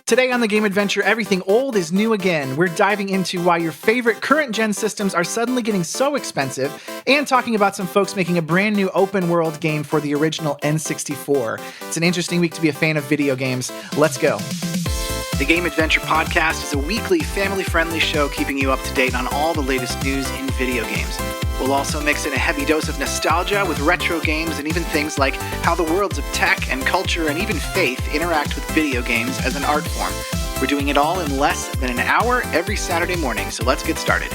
Today on The Game Adventure, everything old is new again. We're diving into why your favorite current-gen systems are suddenly getting so expensive, and talking about some folks making a brand new open-world game for the original N64. It's an interesting week to be a fan of video games. Let's go. The Game Adventure podcast is a weekly, family-friendly show keeping you up to date on all the latest news in video games. We'll also mix in a heavy dose of nostalgia with retro games and even things like how the worlds of tech and culture and even faith interact with video games as an art form. We're doing it all in less than an hour every Saturday morning, so let's get started.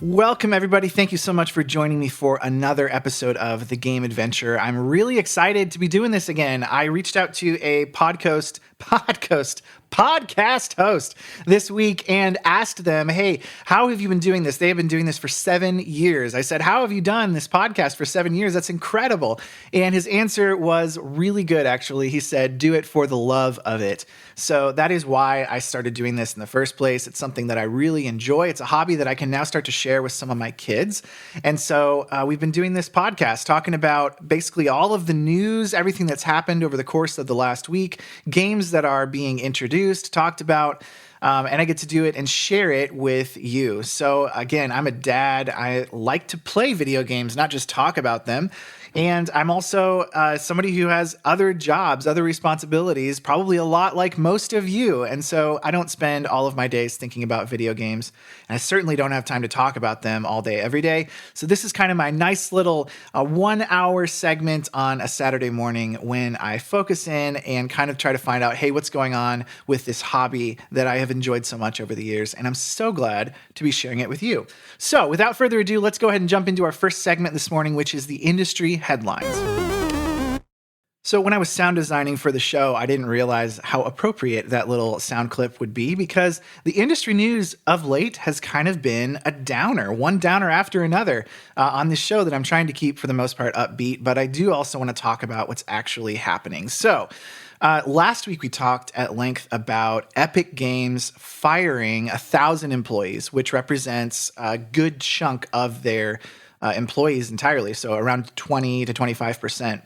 Welcome, everybody. Thank you so much for joining me for another episode of The Game Adventure. I'm really excited to be doing this again. I reached out to a podcast host this week and asked them, hey, how have you been doing this? They have been doing this for 7 years. I said, how have you done this podcast for 7 years? That's incredible. And his answer was really good, actually. He said, do it for the love of it. So that is why I started doing this in the first place. It's something that I really enjoy. It's a hobby that I can now start to share with some of my kids. And so we've been doing this podcast, talking about basically all of the news, everything that's happened over the course of the last week, games that are being introduced, talked about, and I get to do it and share it with you. So again, I'm a dad. I like to play video games, not just talk about them. And I'm also somebody who has other jobs, other responsibilities, probably a lot like most of you. And so I don't spend all of my days thinking about video games. And I certainly don't have time to talk about them all day, every day. So this is kind of my nice little 1 hour segment on a Saturday morning when I focus in and kind of try to find out, hey, what's going on with this hobby that I have enjoyed so much over the years. And I'm so glad to be sharing it with you. So without further ado, let's go ahead and jump into our first segment this morning, which is the industry headlines. So when I was sound designing for the show, I didn't realize how appropriate that little sound clip would be because the industry news of late has kind of been a downer, one downer after another on this show that I'm trying to keep for the most part upbeat, but I do also want to talk about what's actually happening. So last week we talked at length about Epic Games firing 1,000 employees, which represents a good chunk of their employees entirely, so around 20 to 25%,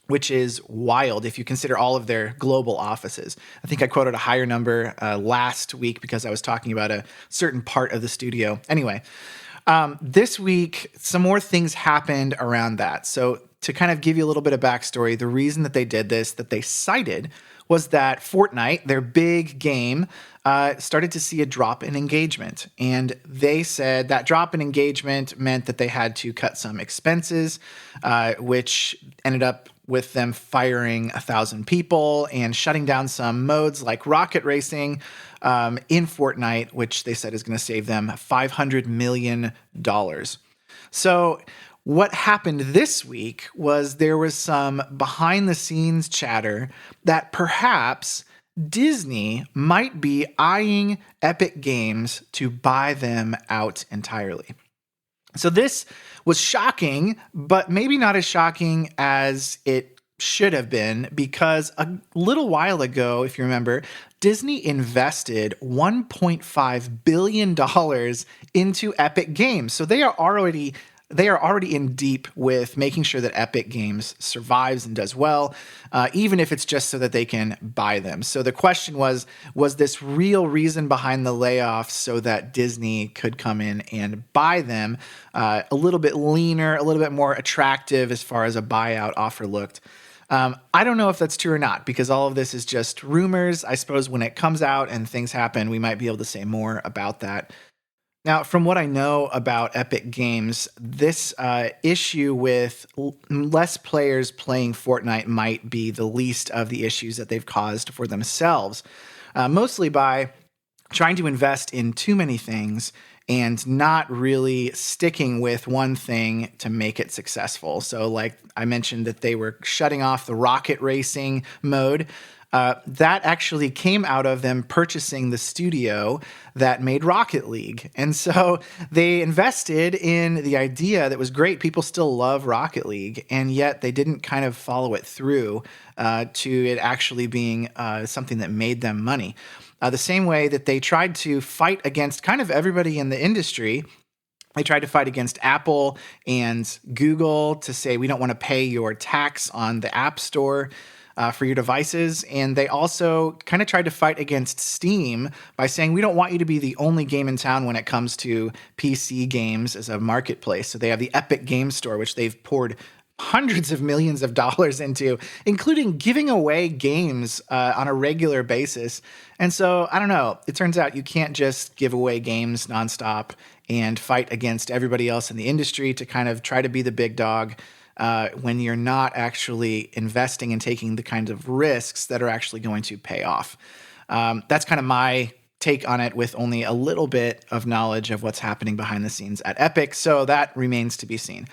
which is wild if you consider all of their global offices. I think I quoted a higher number last week because I was talking about a certain part of the studio. Anyway, this week, some more things happened around that. So to kind of give you a little bit of backstory, the reason that they did this, that they cited, was that Fortnite, their big game, started to see a drop in engagement. And they said that drop in engagement meant that they had to cut some expenses, which ended up with them firing 1,000 people and shutting down some modes like rocket racing in Fortnite, which they said is going to save them $500 million. So what happened this week was there was some behind-the-scenes chatter that perhaps Disney might be eyeing Epic Games to buy them out entirely. So this was shocking, but maybe not as shocking as it should have been, because a little while ago, if you remember, Disney invested $1.5 billion into Epic Games. So they are already in deep with making sure that Epic Games survives and does well, even if it's just so that they can buy them. So the question was this real reason behind the layoffs so that Disney could come in and buy them a little bit leaner, a little bit more attractive as far as a buyout offer looked? I don't know if that's true or not, because all of this is just rumors. I suppose when it comes out and things happen, we might be able to say more about that. Now, from what I know about Epic Games, this issue with less players playing Fortnite might be the least of the issues that they've caused for themselves, mostly by trying to invest in too many things and not really sticking with one thing to make it successful. So like I mentioned that they were shutting off the rocket racing mode. That actually came out of them purchasing the studio that made Rocket League. And so they invested in the idea that was great. People still love Rocket League, and yet they didn't kind of follow it through to it actually being something that made them money. The same way that they tried to fight against kind of everybody in the industry. They tried to fight against Apple and Google to say, we don't want to pay your tax on the App Store. for your devices. And they also kind of tried to fight against Steam by saying, we don't want you to be the only game in town when it comes to PC games as a marketplace. So they have the Epic Game Store, which they've poured hundreds of millions of dollars into, including giving away games on a regular basis. And so, I don't know, it turns out you can't just give away games nonstop and fight against everybody else in the industry to kind of try to be the big dog when you're not actually investing and taking the kinds of risks that are actually going to pay off. That's kind of my take on it with only a little bit of knowledge of what's happening behind the scenes at Epic, so that remains to be seen.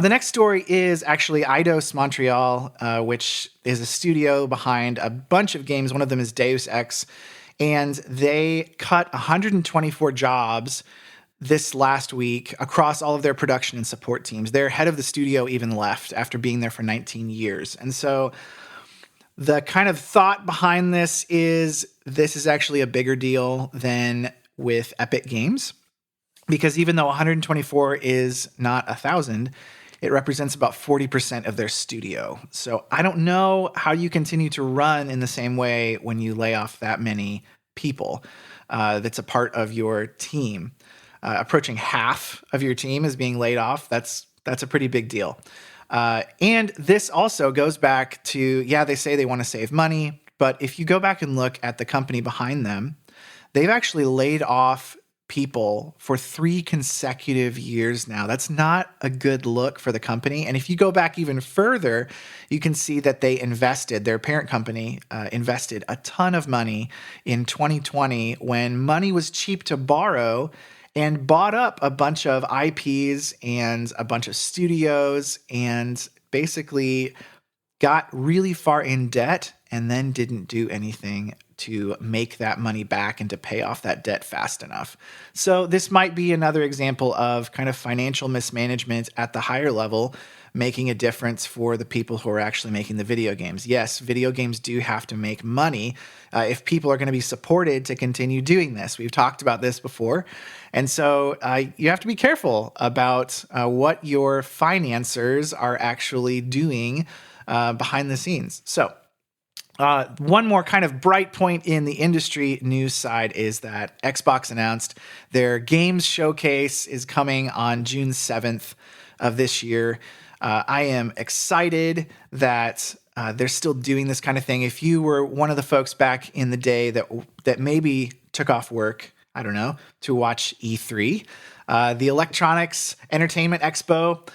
The next story is actually Eidos-Montréal, which is a studio behind a bunch of games. One of them is Deus Ex, and they cut 124 jobs this last week across all of their production and support teams. Their head of the studio even left after being there for 19 years. And so the kind of thought behind this is actually a bigger deal than with Epic Games, because even though 124 is not 1,000, it represents about 40% of their studio. So I don't know how you continue to run in the same way when you lay off that many people that's a part of your team. Approaching half of your team is being laid off. That's a pretty big deal. And this also goes back to, they say they want to save money, but if you go back and look at the company behind them, they've actually laid off people for 3 consecutive years now. That's not a good look for the company. And if you go back even further, you can see that their parent company invested a ton of money in 2020 when money was cheap to borrow, and bought up a bunch of IPs and a bunch of studios and basically got really far in debt and then didn't do anything to make that money back and to pay off that debt fast enough. So this might be another example of kind of financial mismanagement at the higher level, making a difference for the people who are actually making the video games. Yes, video games do have to make money if people are going to be supported to continue doing this. We've talked about this before. And so you have to be careful about what your financiers are actually doing behind the scenes. So one more kind of bright point in the industry news side is that Xbox announced their games showcase is coming on June 7th of this year. I am excited that they're still doing this kind of thing. If you were one of the folks back in the day that maybe took off work, I don't know, to watch E3, the Electronics Entertainment Expo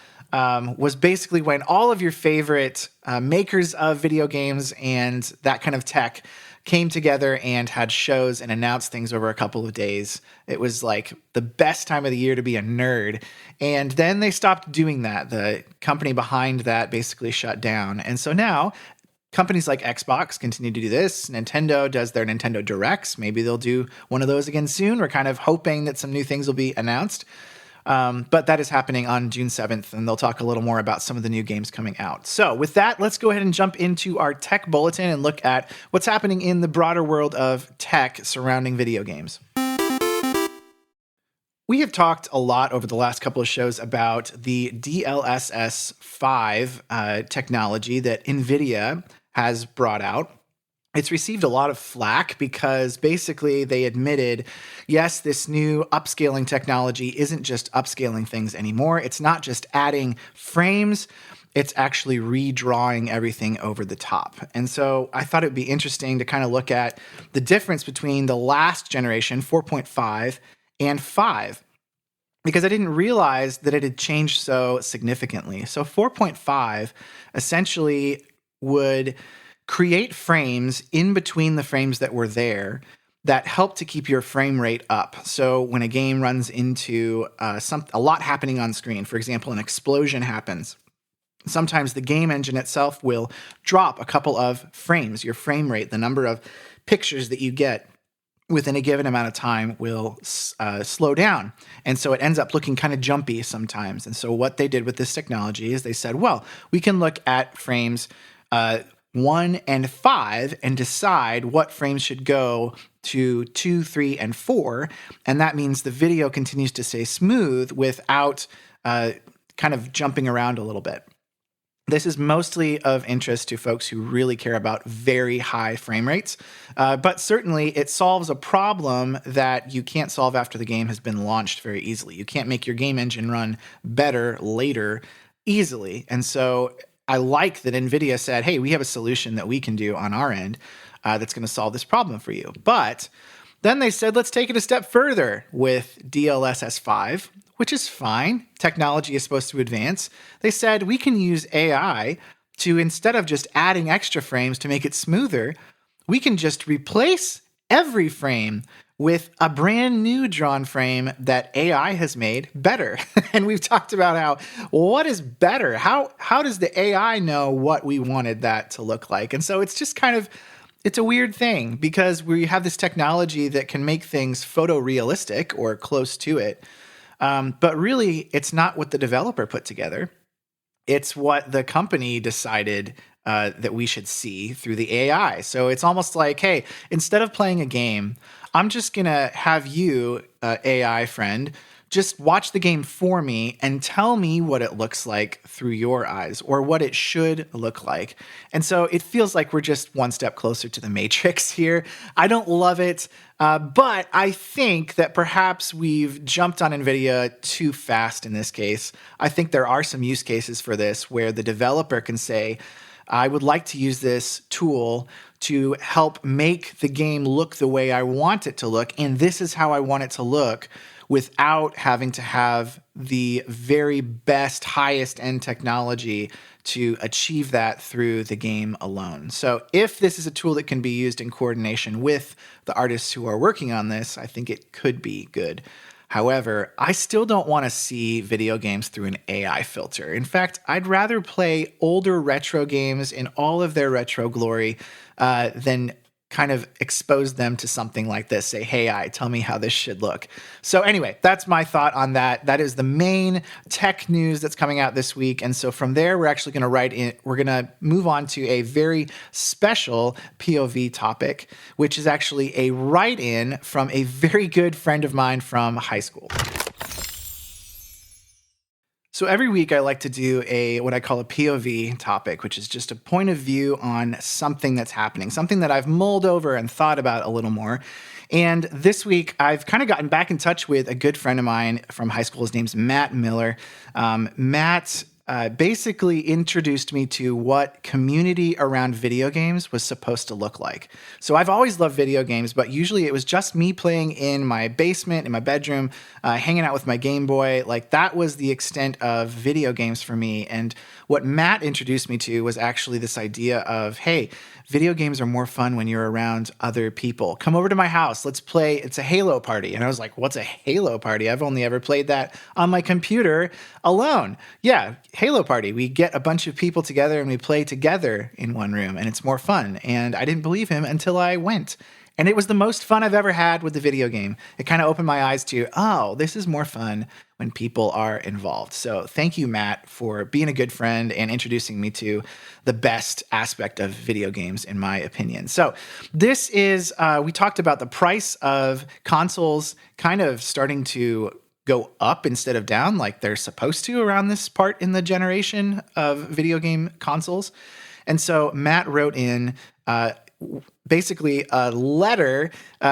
was basically when all of your favorite makers of video games and that kind of tech came together and had shows and announced things over a couple of days. It was like the best time of the year to be a nerd. And then they stopped doing that. The company behind that basically shut down. And so now companies like Xbox continue to do this. Nintendo does their Nintendo Directs. Maybe they'll do one of those again soon. We're kind of hoping that some new things will be announced. But that is happening on June 7th, and they'll talk a little more about some of the new games coming out. So with that, let's go ahead and jump into our tech bulletin and look at what's happening in the broader world of tech surrounding video games. We have talked a lot over the last couple of shows about the DLSS 5 technology that NVIDIA has brought out. It's received a lot of flack because basically they admitted, yes, this new upscaling technology isn't just upscaling things anymore. It's not just adding frames. It's actually redrawing everything over the top. And so I thought it'd be interesting to kind of look at the difference between the last generation, 4.5, and 5, because I didn't realize that it had changed so significantly. So 4.5 essentially would create frames in between the frames that were there that help to keep your frame rate up. So when a game runs into a lot happening on screen, for example, an explosion happens, sometimes the game engine itself will drop a couple of frames. Your frame rate, the number of pictures that you get within a given amount of time, will slow down. And so it ends up looking kind of jumpy sometimes. And so what they did with this technology is they said, well, we can look at frames 1 and 5 and decide what frames should go to 2, 3, and 4. And that means the video continues to stay smooth without kind of jumping around a little bit. This is mostly of interest to folks who really care about very high frame rates, but certainly it solves a problem that you can't solve after the game has been launched very easily. You can't make your game engine run better later easily. And so I like that NVIDIA said, hey, we have a solution that we can do on our end that's going to solve this problem for you. But then they said, let's take it a step further with DLSS 5, which is fine. Technology is supposed to advance. They said we can use AI to, instead of just adding extra frames to make it smoother, we can just replace every frame with a brand new drawn frame that AI has made better. And we've talked about how, what is better? How does the AI know what we wanted that to look like? And so it's just kind of, it's a weird thing because we have this technology that can make things photorealistic or close to it. But really, it's not what the developer put together. It's what the company decided that we should see through the AI. So it's almost like, hey, instead of playing a game, I'm just going to have you, AI friend, just watch the game for me and tell me what it looks like through your eyes or what it should look like. And so it feels like we're just one step closer to the Matrix here. I don't love it, but I think that perhaps we've jumped on NVIDIA too fast in this case. I think there are some use cases for this where the developer can say, I would like to use this tool to help make the game look the way I want it to look, and this is how I want it to look, without having to have the very best, highest end technology to achieve that through the game alone. So if this is a tool that can be used in coordination with the artists who are working on this, I think it could be good. However, I still don't want to see video games through an AI filter. In fact, I'd rather play older retro games in all of their retro glory than kind of expose them to something like this. Say, hey, tell me how this should look. So anyway, that's my thought on that. That is the main tech news that's coming out this week. And so from there, we're actually going to move on to a very special POV topic, which is actually a write-in from a very good friend of mine from high school. So every week I like to do what I call a POV topic, which is just a point of view on something that's happening, something that I've mulled over and thought about a little more. And this week I've kind of gotten back in touch with a good friend of mine from high school. His name's Matt Miller. Matt basically introduced me to what community around video games was supposed to look like. So I've always loved video games, but usually it was just me playing in my basement, in my bedroom, hanging out with my Game Boy. Like that was the extent of video games for me. And what Matt introduced me to was actually this idea of, hey, video games are more fun when you're around other people. Come over to my house. Let's play. It's a Halo party. And I was like, what's a Halo party? I've only ever played that on my computer alone. Yeah, Halo party. We get a bunch of people together and we play together in one room and it's more fun. And I didn't believe him until I went. And it was the most fun I've ever had with the video game. It kind of opened my eyes to, oh, this is more fun when people are involved. So thank you, Matt, for being a good friend and introducing me to the best aspect of video games, in my opinion. So this is, we talked about the price of consoles kind of starting to go up instead of down like they're supposed to around this part in the generation of video game consoles. And so Matt wrote in basically a letter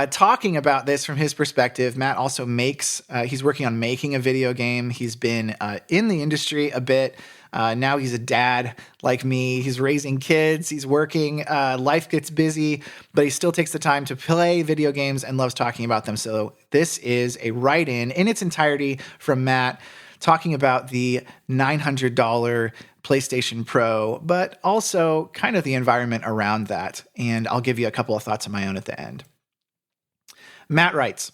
talking about this from his perspective. Matt also he's working on making a video game. He's been in the industry a bit. Now he's a dad like me. He's raising kids. He's working. Life gets busy, but he still takes the time to play video games and loves talking about them. So this is a write-in in its entirety from Matt talking about the $900 PlayStation Pro, but also kind of the environment around that. And I'll give you a couple of thoughts of my own at the end. Matt writes,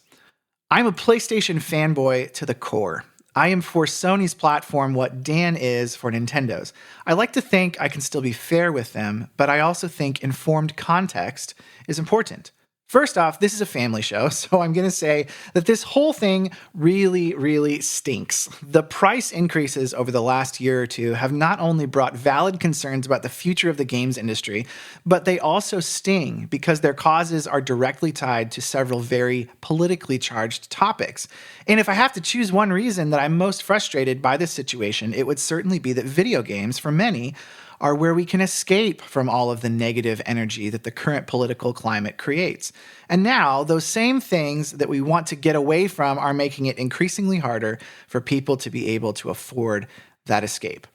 I'm a PlayStation fanboy to the core. I am for Sony's platform what Dan is for Nintendo's. I like to think I can still be fair with them, but I also think informed context is important. First off, this is a family show, so I'm going to say that this whole thing really, really stinks. The price increases over the last year or two have not only brought valid concerns about the future of the games industry, but they also sting because their causes are directly tied to several very politically charged topics. And if I have to choose one reason that I'm most frustrated by this situation, it would certainly be that video games, for many, are where we can escape from all of the negative energy that the current political climate creates. And now, those same things that we want to get away from are making it increasingly harder for people to be able to afford that escape.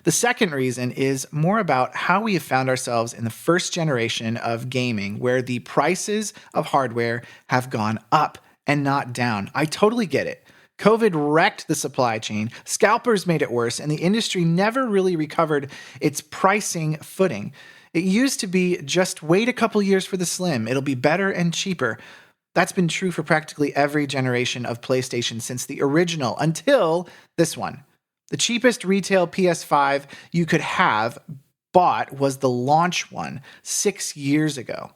The second reason is more about how we have found ourselves in the first generation of gaming, where the prices of hardware have gone up and not down. I totally get it. COVID wrecked the supply chain, scalpers made it worse, and the industry never really recovered its pricing footing. It used to be just wait a couple years for the Slim, it'll be better and cheaper. That's been true for practically every generation of PlayStation since the original, until this one. The cheapest retail PS5 you could have bought was the launch one 6 years ago.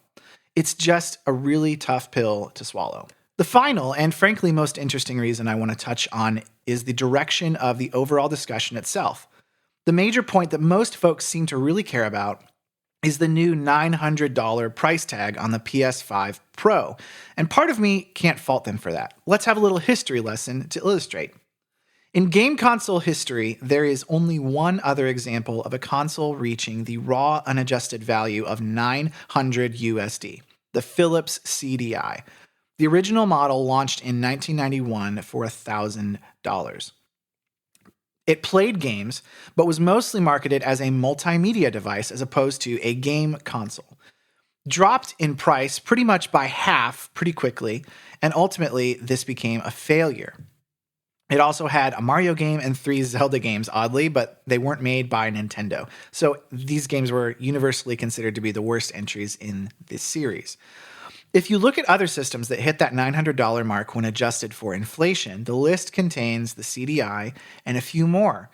It's just a really tough pill to swallow. The final and frankly most interesting reason I want to touch on is the direction of the overall discussion itself. The major point that most folks seem to really care about is the new $900 price tag on the PS5 Pro, and part of me can't fault them for that. Let's have a little history lesson to illustrate. In game console history, there is only one other example of a console reaching the raw unadjusted value of $900 USD, the Philips CDI. The original model launched in 1991 for $1,000. It played games, but was mostly marketed as a multimedia device as opposed to a game console. Dropped in price pretty much by half pretty quickly, and ultimately this became a failure. It also had a Mario game and 3 Zelda games, oddly, but they weren't made by Nintendo. So these games were universally considered to be the worst entries in this series. If you look at other systems that hit that $900 mark when adjusted for inflation, the list contains the CDI and a few more.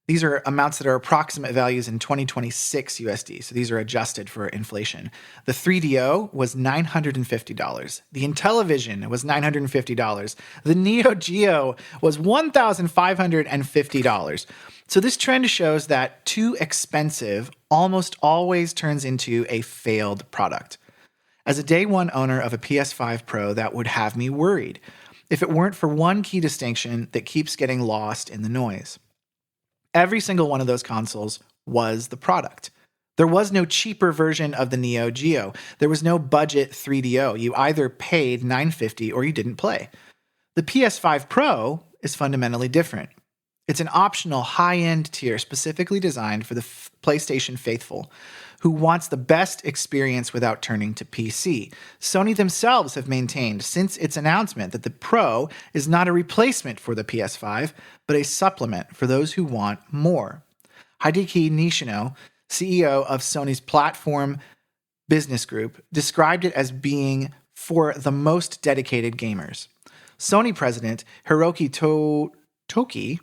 These are amounts that are approximate values in 2026 USD, so these are adjusted for inflation. The 3DO was $950. The Intellivision was $950. The Neo Geo was $1,550. So this trend shows that too expensive almost always turns into a failed product. As a day one owner of a PS5 Pro, that would have me worried, if it weren't for one key distinction that keeps getting lost in the noise. Every single one of those consoles was the product. There was no cheaper version of the Neo Geo. There was no budget 3DO. You either paid $950 or you didn't play. The PS5 Pro is fundamentally different. It's an optional high-end tier specifically designed for the PlayStation faithful, who wants the best experience without turning to PC. Sony themselves have maintained since its announcement that the Pro is not a replacement for the PS5, but a supplement for those who want more. Hideki Nishino, CEO of Sony's platform business group, described it as being for the most dedicated gamers. Sony president Hiroki Toki,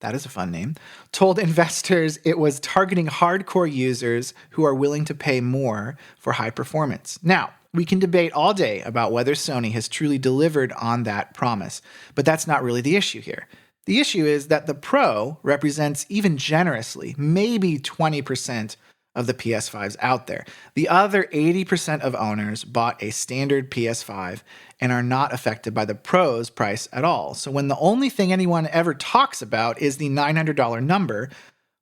that is a fun name, told investors it was targeting hardcore users who are willing to pay more for high performance. Now, we can debate all day about whether Sony has truly delivered on that promise, but that's not really the issue here. The issue is that the Pro represents, even generously, maybe 20% of the PS5s out there. The other 80% of owners bought a standard PS5 and are not affected by the Pro's price at all. So when the only thing anyone ever talks about is the $900 number,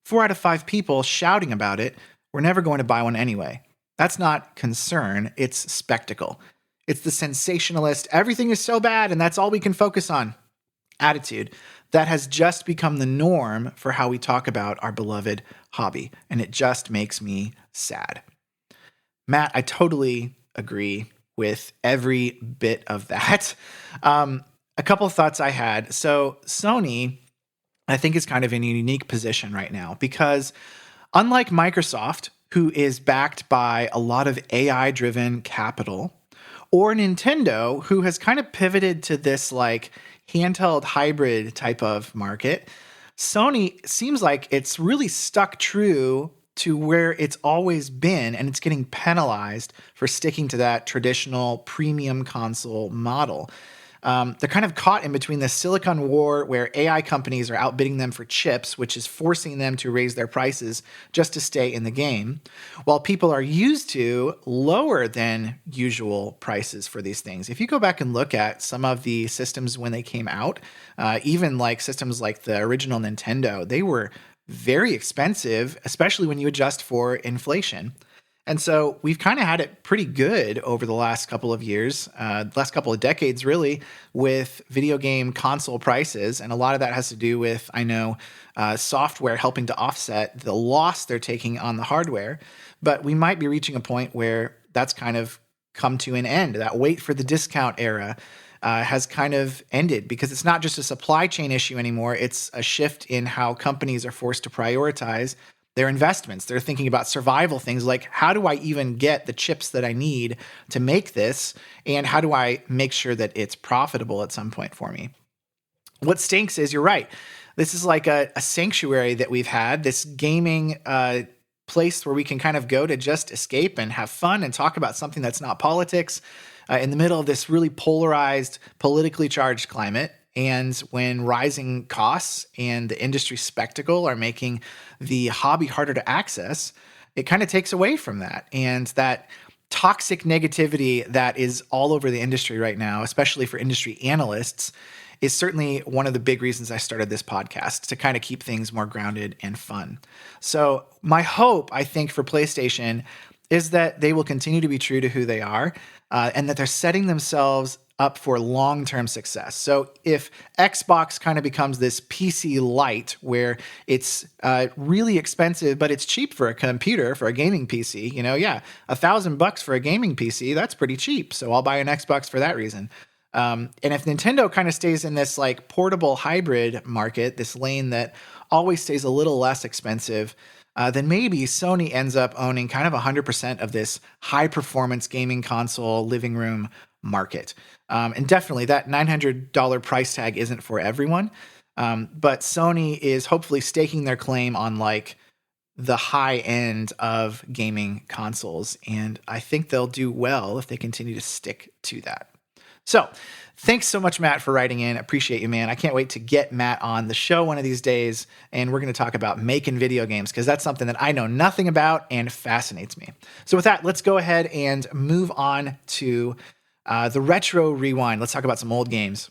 4 out of 5 people shouting about it, we're never going to buy one anyway. That's not concern, it's spectacle. It's the sensationalist, everything is so bad and that's all we can focus on attitude that has just become the norm for how we talk about our beloved hobby, and it just makes me sad. Matt, I totally agree with every bit of that. A couple of thoughts I had. So Sony, I think, is kind of in a unique position right now because unlike Microsoft, who is backed by a lot of AI-driven capital, or Nintendo, who has kind of pivoted to this like handheld hybrid type of market, Sony seems like it's really stuck true to where it's always been, and it's getting penalized for sticking to that traditional premium console model. They're kind of caught in between the silicon war where AI companies are outbidding them for chips, which is forcing them to raise their prices just to stay in the game, while people are used to lower than usual prices for these things. If you go back and look at some of the systems when they came out, even like systems like the original Nintendo, they were very expensive, especially when you adjust for inflation. And so we've kind of had it pretty good over the last couple of years, last couple of decades, really, with video game console prices. And a lot of that has to do with, I know, software helping to offset the loss they're taking on the hardware. But we might be reaching a point where that's kind of come to an end. That wait for the discount era has kind of ended, because it's not just a supply chain issue anymore. It's a shift in how companies are forced to prioritize their investments. They're thinking about survival things like, how do I even get the chips that I need to make this? And how do I make sure that it's profitable at some point for me? What stinks is, you're right, this is like a sanctuary that we've had, this gaming place where we can kind of go to just escape and have fun and talk about something that's not politics in the middle of this really polarized, politically charged climate. And when rising costs and the industry spectacle are making the hobby harder to access, it kind of takes away from that. And that toxic negativity that is all over the industry right now, especially for industry analysts, is certainly one of the big reasons I started this podcast, to kind of keep things more grounded and fun. So my hope, I think, for PlayStation is that they will continue to be true to who they are, and that they're setting themselves up for long-term success. So if Xbox kind of becomes this PC Lite, where it's really expensive, but it's cheap for a computer, for a gaming PC, $1,000 for a gaming PC, that's pretty cheap. So I'll buy an Xbox for that reason. And if Nintendo kind of stays in this like portable hybrid market, this lane that always stays a little less expensive, then maybe Sony ends up owning kind of 100% of this high-performance gaming console living room market. And definitely that $900 price tag isn't for everyone. But Sony is hopefully staking their claim on like the high end of gaming consoles. And I think they'll do well if they continue to stick to that. So thanks so much, Matt, for writing in. Appreciate you, man. I can't wait to get Matt on the show one of these days. And we're going to talk about making video games, because that's something that I know nothing about and fascinates me. So with that, let's go ahead and move on to the Retro Rewind. Let's talk about some old games.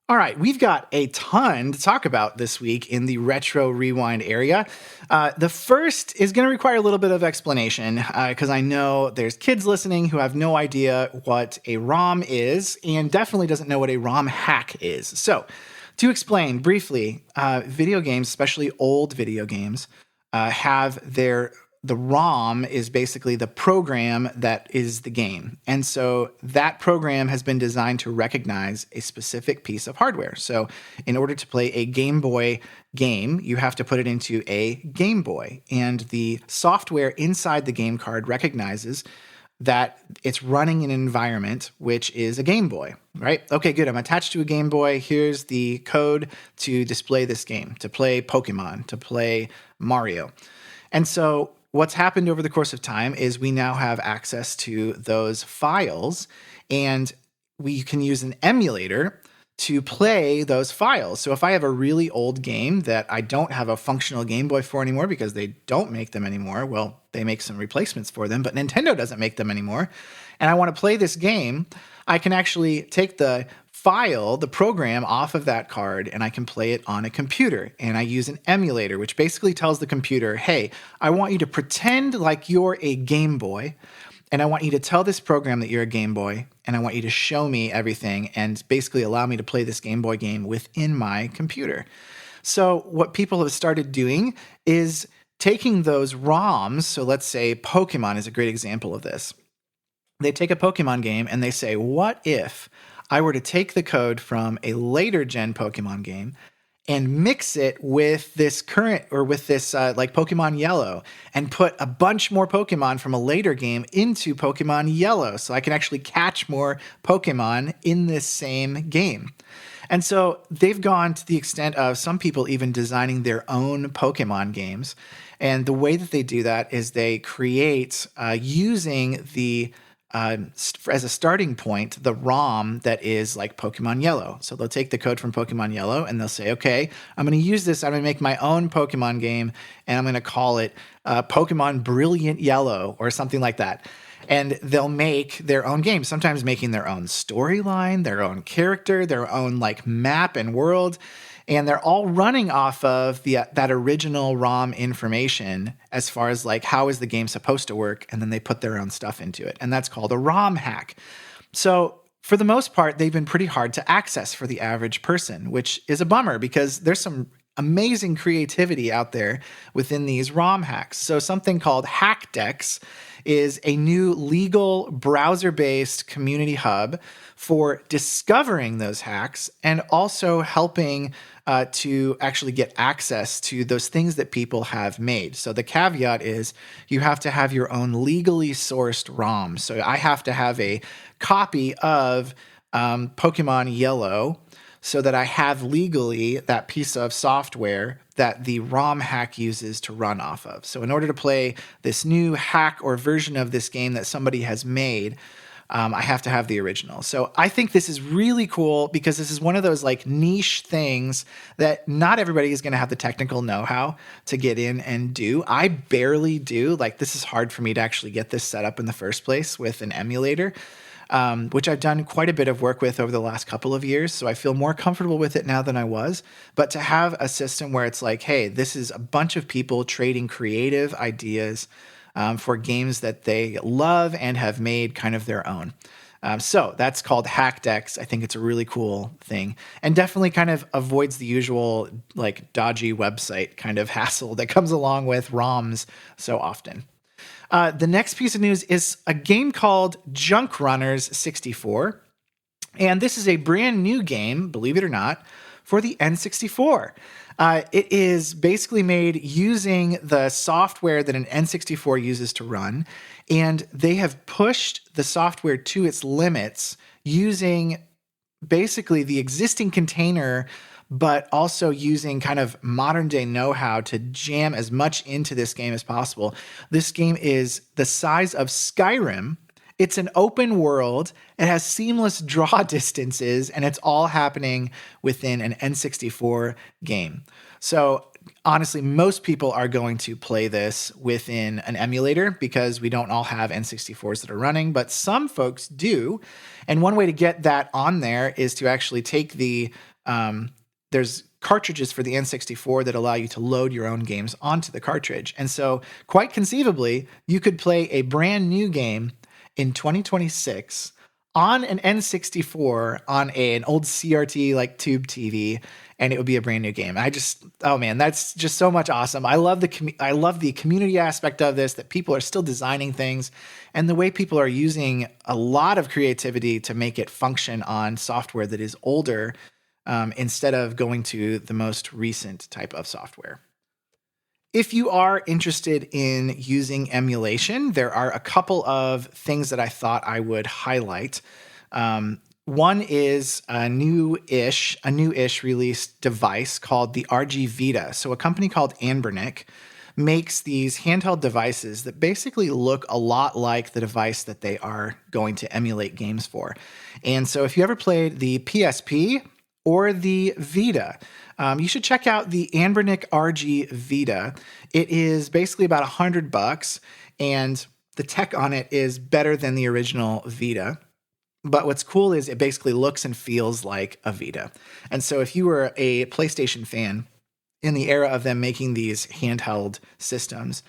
All right, we've got a ton to talk about this week in the Retro Rewind area. The first is going to require a little bit of explanation, because I know there's kids listening who have no idea what a ROM is, and definitely doesn't know what a ROM hack is. So to explain briefly, video games, especially old video games, have the ROM is basically the program that is the game. And so that program has been designed to recognize a specific piece of hardware. So in order to play a Game Boy game, you have to put it into a Game Boy. And the software inside the game card recognizes that it's running in an environment which is a Game Boy, right? Okay, good. I'm attached to a Game Boy. Here's the code to display this game, to play Pokemon, to play Mario. And so what's happened over the course of time is we now have access to those files, and we can use an emulator to play those files. So if I have a really old game that I don't have a functional Game Boy for anymore because they don't make them anymore, well, they make some replacements for them, but Nintendo doesn't make them anymore, and I want to play this game, I can actually take the file, the program off of that card, and I can play it on a computer. And I use an emulator, which basically tells the computer, hey, I want you to pretend like you're a Game Boy, and I want you to tell this program that you're a Game Boy, and I want you to show me everything and basically allow me to play this Game Boy game within my computer. So what people have started doing is taking those ROMs, so let's say Pokemon is a great example of this. They take a Pokemon game and they say, what if I were to take the code from a later gen Pokemon game and mix it with this current, or with this like Pokemon Yellow, and put a bunch more Pokemon from a later game into Pokemon Yellow, so I can actually catch more Pokemon in this same game. And so they've gone to the extent of some people even designing their own Pokemon games. And the way that they do that is they create using the as a starting point, the ROM that is like Pokemon Yellow. So they'll take the code from Pokemon Yellow and they'll say, okay, I'm going to use this. I'm going to make my own Pokemon game and I'm going to call it Pokemon Brilliant Yellow or something like that. And they'll make their own game, sometimes making their own storyline, their own character, their own like map and world. And they're all running off of that original ROM information as far as like how is the game supposed to work, and then they put their own stuff into it. And that's called a ROM hack. So for the most part, they've been pretty hard to access for the average person, which is a bummer because there's some amazing creativity out there within these ROM hacks. So something called HackDex is a new legal browser-based community hub for discovering those hacks and also helping to actually get access to those things that people have made. So the caveat is you have to have your own legally sourced ROM. So I have to have a copy of Pokemon Yellow so that I have legally that piece of software that the ROM hack uses to run off of. So in order to play this new hack or version of this game that somebody has made, I have to have the original. So I think this is really cool because this is one of those like niche things that not everybody is going to have the technical know-how to get in and do. I barely do. Like this is hard for me to actually get this set up in the first place with an emulator. Which I've done quite a bit of work with over the last couple of years. So I feel more comfortable with it now than I was. But to have a system where it's like, hey, this is a bunch of people trading creative ideas for games that they love and have made kind of their own. So that's called HackDex. I think it's a really cool thing and definitely kind of avoids the usual like dodgy website kind of hassle that comes along with ROMs so often. The next piece of news is a game called Junk Runners 64. And this is a brand new game, believe it or not, for the N64. It is basically made using the software that an N64 uses to run. And they have pushed the software to its limits using basically the existing container, but also using kind of modern day know-how to jam as much into this game as possible. This game is the size of Skyrim. It's an open world. It has seamless draw distances, and it's all happening within an N64 game. So honestly, most people are going to play this within an emulator because we don't all have N64s that are running, but some folks do. And one way to get that on there is to actually take there's cartridges for the N64 that allow you to load your own games onto the cartridge. And so quite conceivably, you could play a brand new game in 2026 on an N64 on an old CRT like tube TV, and it would be a brand new game. Oh man, that's just so much awesome. I love the community aspect of this, that people are still designing things and the way people are using a lot of creativity to make it function on software that is older, instead of going to the most recent type of software. If you are interested in using emulation, there are a couple of things that I thought I would highlight. One is a new-ish released device called the RG Vita. So a company called Anbernic makes these handheld devices that basically look a lot like the device that they are going to emulate games for. And so if you ever played the PSP or the Vita, you should check out the Anbernic RG Vita. It is basically about $100, and the tech on it is better than the original Vita. But what's cool is it basically looks and feels like a Vita. And so if you were a PlayStation fan in the era of them making these handheld systems,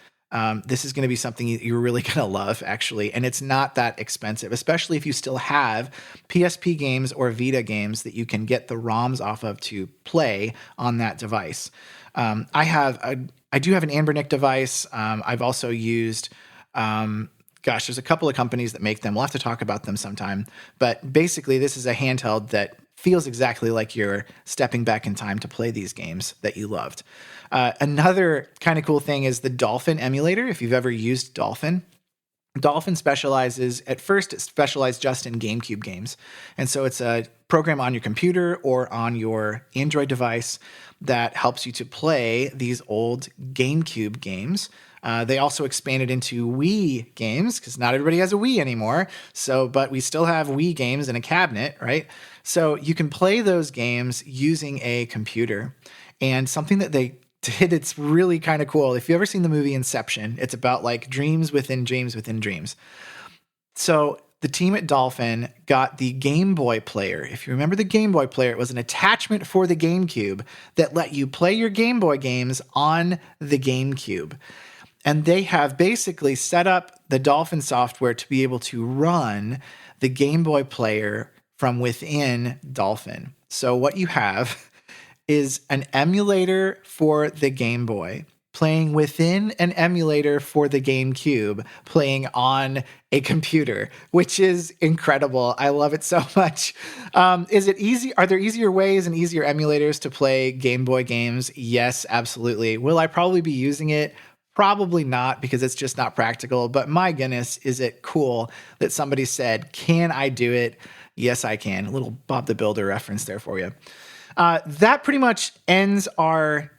this is going to be something you're really going to love, actually. And it's not that expensive, especially if you still have PSP games or Vita games that you can get the ROMs off of to play on that device. I do have an Anbernic device. I've also used, there's a couple of companies that make them. We'll have to talk about them sometime. But basically, this is a handheld that feels exactly like you're stepping back in time to play these games that you loved. Another kind of cool thing is the Dolphin emulator. If you've ever used Dolphin, Dolphin specializes, at first it specialized just in GameCube games. And so it's a program on your computer or on your Android device that helps you to play these old GameCube games. They also expanded into Wii games because not everybody has a Wii anymore. But we still have Wii games in a cabinet, right? So you can play those games using a computer. And something that they did, it's really kind of cool. If you've ever seen the movie Inception, it's about like dreams within dreams within dreams. So the team at Dolphin got the Game Boy player. If you remember the Game Boy player, it was an attachment for the GameCube that let you play your Game Boy games on the GameCube. And they have basically set up the Dolphin software to be able to run the Game Boy player from within Dolphin. So what you have is an emulator for the Game Boy playing within an emulator for the GameCube playing on a computer, which is incredible. I love it so much. Is it easy? Are there easier ways and easier emulators to play Game Boy games? Yes, absolutely. Will I probably be using it? Probably not, because it's just not practical. But my goodness, is it cool that somebody said, can I do it? Yes, I can. A little Bob the Builder reference there for you. That pretty much ends our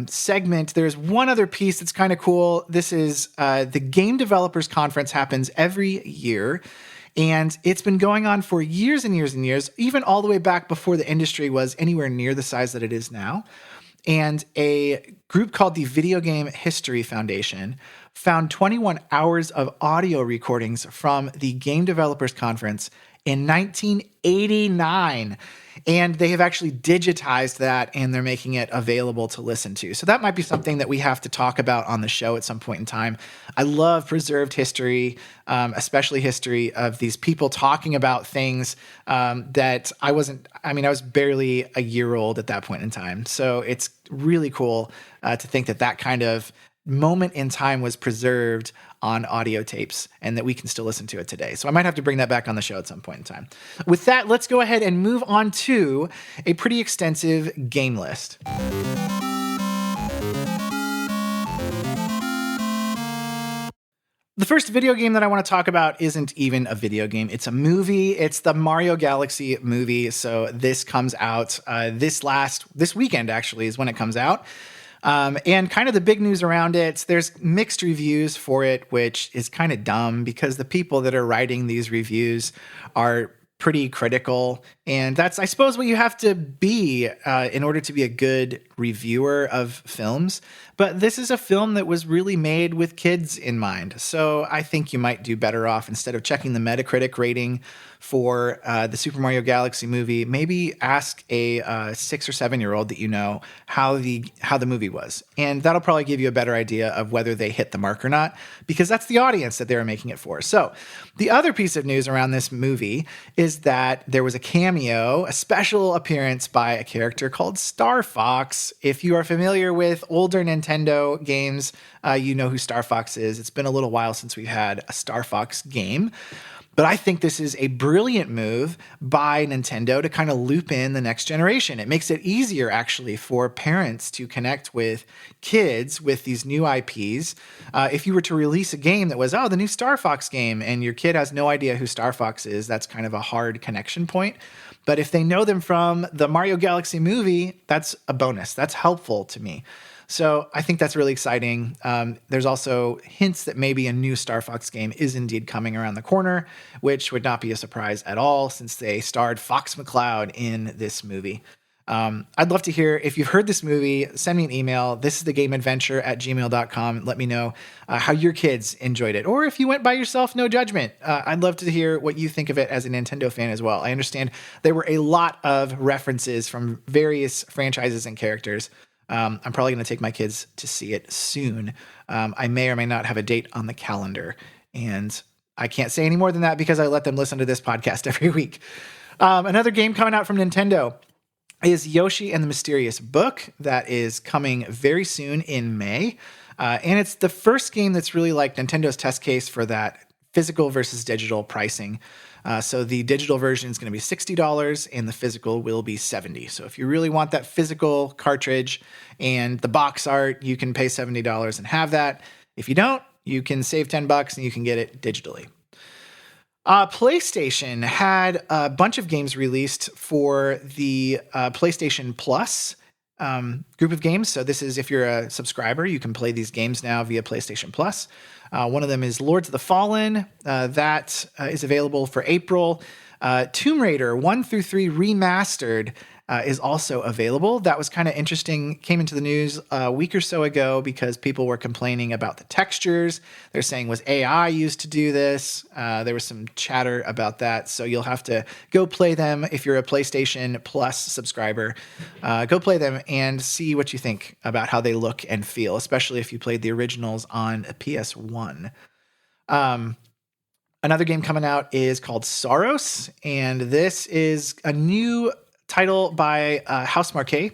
segment. There's one other piece that's kind of cool. This is the Game Developers Conference happens every year. And it's been going on for years and years and years, even all the way back before the industry was anywhere near the size that it is now. And a group called the Video Game History Foundation found 21 hours of audio recordings from the Game Developers Conference in 1989. And they have actually digitized that, and they're making it available to listen to. So that might be something that we have to talk about on the show at some point in time. I love preserved history, especially history of these people talking about things that I was barely a year old at that point in time. So it's really cool to think that that kind of moment in time was preserved on audio tapes and that we can still listen to it today. So I might have to bring that back on the show at some point in time. With that, let's go ahead and move on to a pretty extensive game list. The first video game that I want to talk about isn't even a video game. It's a movie. It's the Mario Galaxy movie. So this comes out this weekend, actually, is when it comes out. And kind of the big news around it, there's mixed reviews for it, which is kind of dumb because the people that are writing these reviews are pretty critical. And that's, I suppose, what you have to be in order to be a good reviewer of films. But this is a film that was really made with kids in mind. So I think you might do better off, instead of checking the Metacritic rating for the Super Mario Galaxy movie, maybe ask a 6 or 7-year-old that you know how the movie was. And that'll probably give you a better idea of whether they hit the mark or not, because that's the audience that they were making it for. So the other piece of news around this movie is that there was a cameo, a special appearance by a character called Star Fox. If you are familiar with older Nintendo games, you know who Star Fox is. It's been a little while since we've had a Star Fox game. But I think this is a brilliant move by Nintendo to kind of loop in the next generation. It makes it easier, actually, for parents to connect with kids with these new IPs. If you were to release a game that was, the new Star Fox game, and your kid has no idea who Star Fox is, that's kind of a hard connection point. But if they know them from the Mario Galaxy movie, that's a bonus. That's helpful to me. So I think that's really exciting. There's also hints that maybe a new Star Fox game is indeed coming around the corner, which would not be a surprise at all since they starred Fox McCloud in this movie. I'd love to hear, if you've heard this movie, send me an email, thisisthegameadventure@gmail.com. Let me know how your kids enjoyed it. Or if you went by yourself, no judgment. I'd love to hear what you think of it as a Nintendo fan as well. I understand there were a lot of references from various franchises and characters. I'm probably going to take my kids to see it soon. I may or may not have a date on the calendar, and I can't say any more than that because I let them listen to this podcast every week. Another game coming out from Nintendo is Yoshi and the Mysterious Book. That is coming very soon in May. And it's the first game that's really like Nintendo's test case for that physical versus digital pricing. So the digital version is going to be $60 and the physical will be $70. So if you really want that physical cartridge and the box art, you can pay $70 and have that. If you don't, You can save $10 and you can get it digitally. PlayStation had a bunch of games released for the PlayStation Plus group of games. So this is if you're a subscriber, you can play these games now via PlayStation Plus. One of them is Lords of the Fallen. That is available for April. Tomb Raider 1 through 3 remastered is also available. That was kind of interesting. Came into the news a week or so ago because people were complaining about the textures. They're saying, was AI used to do this? There was some chatter about that. So you'll have to go play them if you're a PlayStation Plus subscriber. Go play them and see what you think about how they look and feel, especially if you played the originals on a PS1. Another game coming out is called Soros, and this is a new title by House Marquet,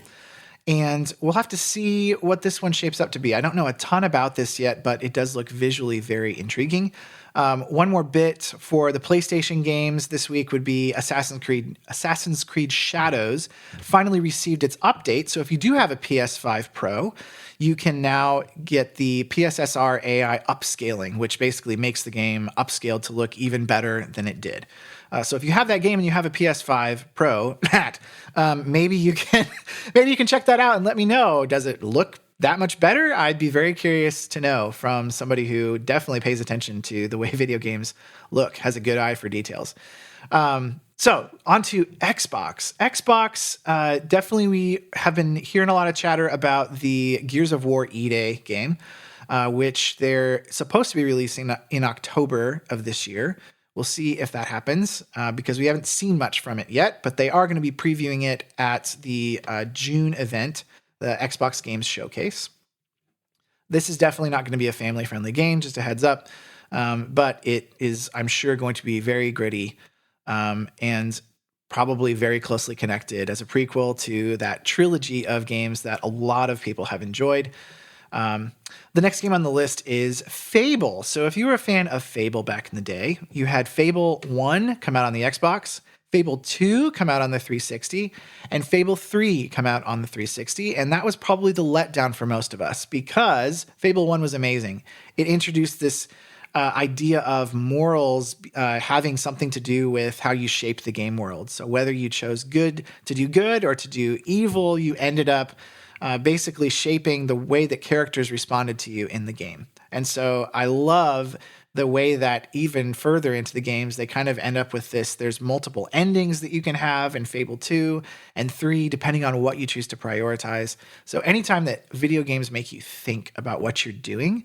and we'll have to see what this one shapes up to be. I don't know a ton about this yet, but it does look visually very intriguing. One more bit for the PlayStation games this week would be Assassin's Creed Shadows finally received its update. So if you do have a PS5 Pro, you can now get the PSSR AI upscaling, which basically makes the game upscaled to look even better than it did. So if you have that game and you have a PS5 Pro, maybe you can check that out and let me know. Does it look that much better? I'd be very curious to know from somebody who definitely pays attention to the way video games look, has a good eye for details. So on to Xbox. Xbox, definitely we have been hearing a lot of chatter about the Gears of War E-Day game, which they're supposed to be releasing in October of this year. We'll see if that happens because we haven't seen much from it yet, but they are going to be previewing it at the June event, the Xbox Games Showcase. This is definitely not going to be a family-friendly game, just a heads up, but it is, I'm sure, going to be very gritty and probably very closely connected as a prequel to that trilogy of games that a lot of people have enjoyed. The next game on the list is Fable. So if you were a fan of Fable back in the day, you had Fable 1 come out on the Xbox, Fable 2 come out on the 360, and Fable 3 come out on the 360. And that was probably the letdown for most of us because Fable 1 was amazing. It introduced this idea of morals having something to do with how you shaped the game world. So whether you chose good to do good or to do evil, you ended up basically shaping the way that characters responded to you in the game. And so I love the way that even further into the games, they kind of end up with this. There's multiple endings that you can have in Fable 2 and 3, depending on what you choose to prioritize. So anytime that video games make you think about what you're doing,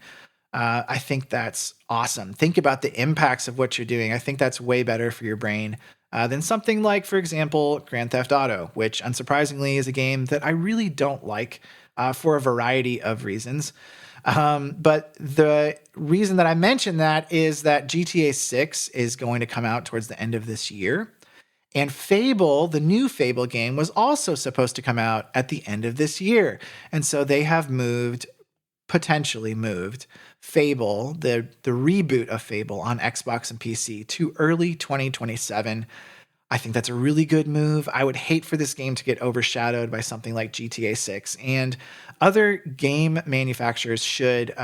I think that's awesome. Think about the impacts of what you're doing. I think that's way better for your brain than something like, for example, Grand Theft Auto, which unsurprisingly is a game that I really don't like for a variety of reasons. But the reason that I mention that is that GTA 6 is going to come out towards the end of this year. And Fable, the new Fable game, was also supposed to come out at the end of this year. And so they have potentially moved Fable, the reboot of Fable on Xbox and PC to early 2027. I think that's a really good move. I would hate for this game to get overshadowed by something like GTA 6, and other game manufacturers should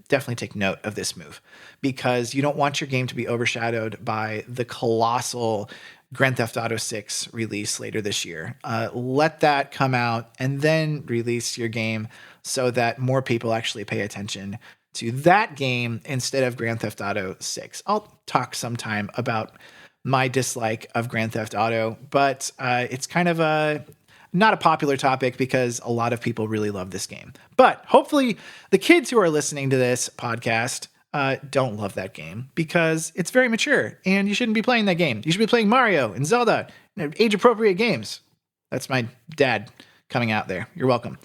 definitely take note of this move because you don't want your game to be overshadowed by the colossal Grand Theft Auto 6 release later this year. Let that come out and then release your game so that more people actually pay attention to that game instead of Grand Theft Auto 6. I'll talk sometime about my dislike of Grand Theft Auto, but it's kind of not a popular topic because a lot of people really love this game. But hopefully the kids who are listening to this podcast don't love that game because it's very mature and you shouldn't be playing that game. You should be playing Mario and Zelda, age-appropriate games. That's my dad coming out there. You're welcome.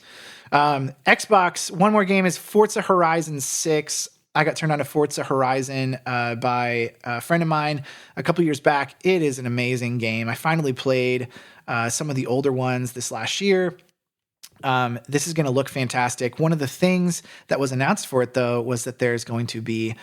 Xbox, one more game is Forza Horizon 6. I got turned on to Forza Horizon by a friend of mine a couple years back. It is an amazing game. I finally played some of the older ones this last year. This is going to look fantastic. One of the things that was announced for it, though, was that there's going to be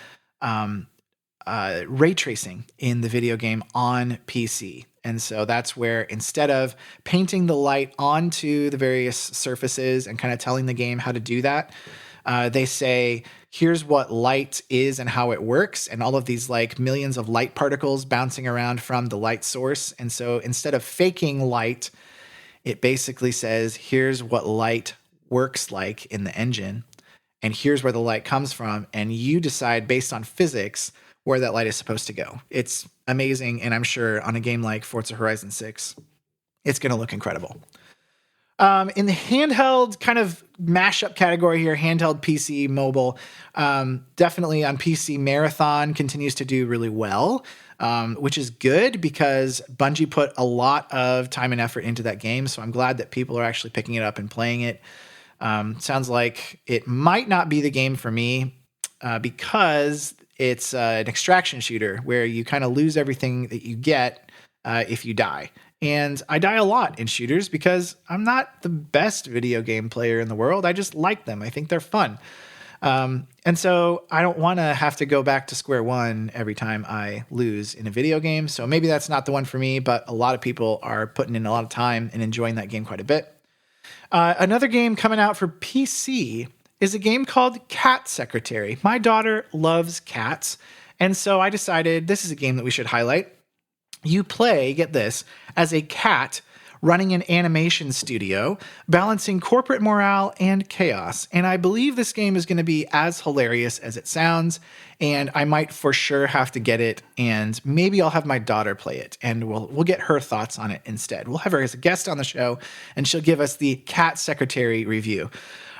ray tracing in the video game on PC. And so that's where instead of painting the light onto the various surfaces and kind of telling the game how to do that, They say, here's what light is and how it works, and all of these like millions of light particles bouncing around from the light source. And so instead of faking light, it basically says, here's what light works like in the engine, and here's where the light comes from, and you decide based on physics where that light is supposed to go. It's amazing, and I'm sure on a game like Forza Horizon 6, it's going to look incredible. In the handheld kind of mashup category here, handheld, PC, mobile, definitely on PC, Marathon continues to do really well, which is good because Bungie put a lot of time and effort into that game. So I'm glad that people are actually picking it up and playing it. Sounds like it might not be the game for me because it's an extraction shooter where you kind of lose everything that you get if you die. And I die a lot in shooters because I'm not the best video game player in the world. I just like them. I think they're fun. And so I don't want to have to go back to square one every time I lose in a video game. So maybe that's not the one for me, but a lot of people are putting in a lot of time and enjoying that game quite a bit. Another game coming out for PC is a game called Cat Secretary. My daughter loves cats. And so I decided this is a game that we should highlight. You play, get this, as a cat running an animation studio, balancing corporate morale and chaos. And I believe this game is going to be as hilarious as it sounds, and I might for sure have to get it, and maybe I'll have my daughter play it, and we'll get her thoughts on it instead. We'll have her as a guest on the show, and she'll give us the Cat Secretary review.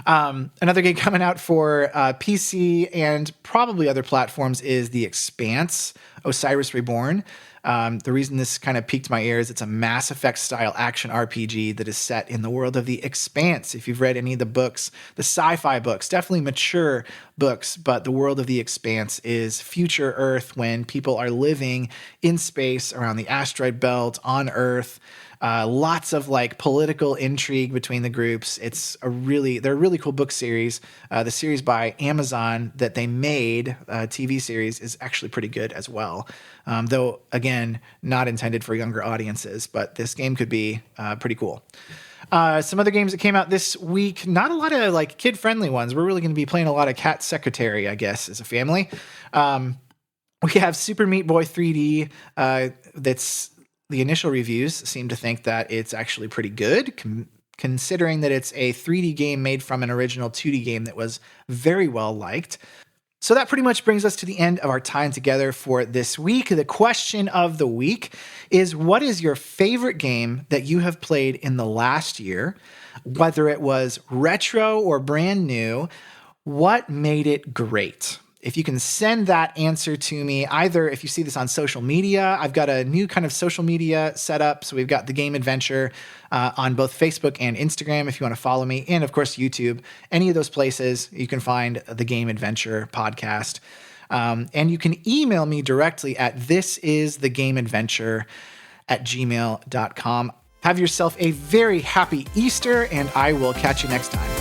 Another game coming out for PC and probably other platforms is The Expanse, Osiris Reborn. The reason this kind of piqued my ear is it's a Mass Effect style action RPG that is set in the world of The Expanse. If you've read any of the books, the sci-fi books, definitely mature books, but the world of The Expanse is future Earth when people are living in space around the asteroid belt on Earth. Lots of like political intrigue between the groups. They're a really cool book series. The series by Amazon that they made, TV series, is actually pretty good as well. Though again, not intended for younger audiences, but this game could be pretty cool. Some other games that came out this week, not a lot of like kid-friendly ones. We're really going to be playing a lot of Cat Secretary, I guess, as a family. We have Super Meat Boy 3D. The initial reviews seem to think that it's actually pretty good, considering that it's a 3D game made from an original 2D game that was very well liked. So that pretty much brings us to the end of our time together for this week. The question of the week is, what is your favorite game that you have played in the last year? Whether it was retro or brand new, what made it great? If you can send that answer to me, either if you see this on social media, I've got a new kind of social media set up. So we've got The Game Adventure on both Facebook and Instagram if you want to follow me. And of course, YouTube. Any of those places, you can find The Game Adventure podcast. And you can email me directly at thisisthegameadventure@gmail.com. Have yourself a very happy Easter, and I will catch you next time.